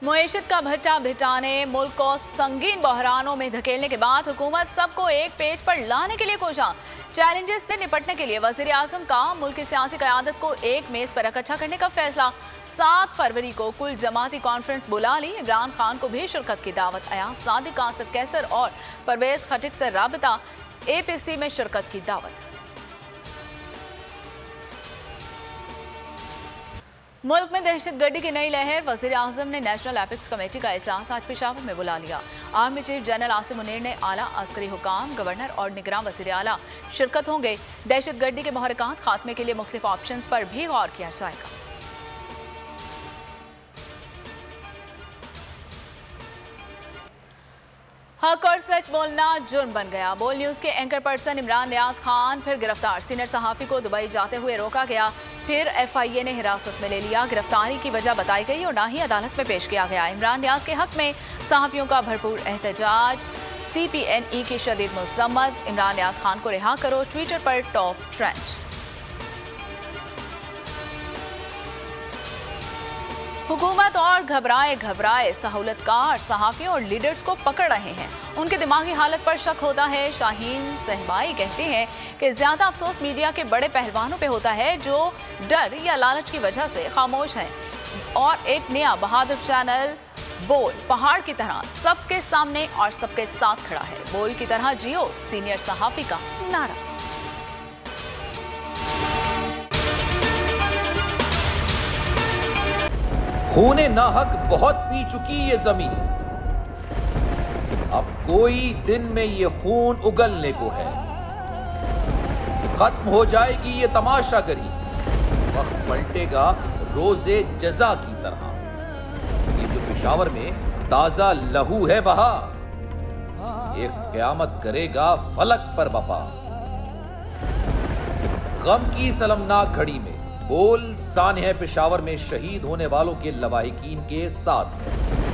मुईशत का भट्टा भिटाने मुल्क को संगीन बहरानों में धकेलने के बाद हुकूमत सबको एक पेज पर लाने के लिए कोशा। चैलेंजेस से निपटने के लिए वजीर आजम का मुल्क की सियासी क़यादत को एक मेज पर इकट्ठा करने का फैसला। 7 फरवरी को कुल जमाती कॉन्फ्रेंस बुला ली। इमरान खान को भी शिरकत की दावत। अयाज सादिक, आसिफ कैसर और परवेज खटिक से राबता। APC में शिरकत की दावत। मुल्क में दहशतगर्दी की नई लहर। वज़ीर आज़म ने नेशनल एपिक्स कमेटी का इजलास आज पेशावर में बुला लिया। Army chief general Asim Munir ने आला अस्करी हुकाम, गवर्नर और निगरान वज़ीर आला शिरकत होंगे। दहशतगर्दी के मुहरकात खात्मे के लिए मुख्तलिफ ऑप्शंस पर भी गौर किया जाएगा। हक और सच बोलना जुर्म बन गया। बोल न्यूज के एंकर पर्सन इमरान रियाज खान फिर गिरफ्तार। सीनियर सहाफ़ी को दुबई जाते हुए रोका गया, फिर FIA ने हिरासत में ले लिया। गिरफ्तारी की वजह बताई गई और ना ही अदालत में पेश किया गया। इमरान रियाज के हक में सहाफ़ियों का भरपूर एहतजाज। CPNE की शदीद मज़म्मत। इमरान रियाज खान को रिहा करो, ट्विटर पर टॉप ट्रेंड। हुकूमत और घबराए सहूलतकार सहाफ़ियों और लीडर्स को पकड़ रहे हैं। उनके दिमागी हालत पर शक होता है। शाहीन सहबाई कहते हैं कि ज्यादा अफसोस मीडिया के बड़े पहलवानों पे होता है जो डर या लालच की वजह से खामोश हैं। और एक नया बहादुर चैनल बोल पहाड़ की तरह सबके सामने और सबके साथ खड़ा है। बोल की तरह जियो, सीनियर सहाफ़ी का नारा। खूने नाहक बहुत पी चुकी ये जमीन, अब कोई दिन में ये खून उगलने को है। खत्म हो जाएगी ये तमाशागरी, वक्त पलटेगा रोजे जजा की तरह। ये जो पेशावर में ताजा लहू है बहा, एक क़यामत करेगा फलक पर बपा। गम की सलमनाक घड़ी में बोल सानह पेशावर में शहीद होने वालों के लवाहिकीन के साथ है।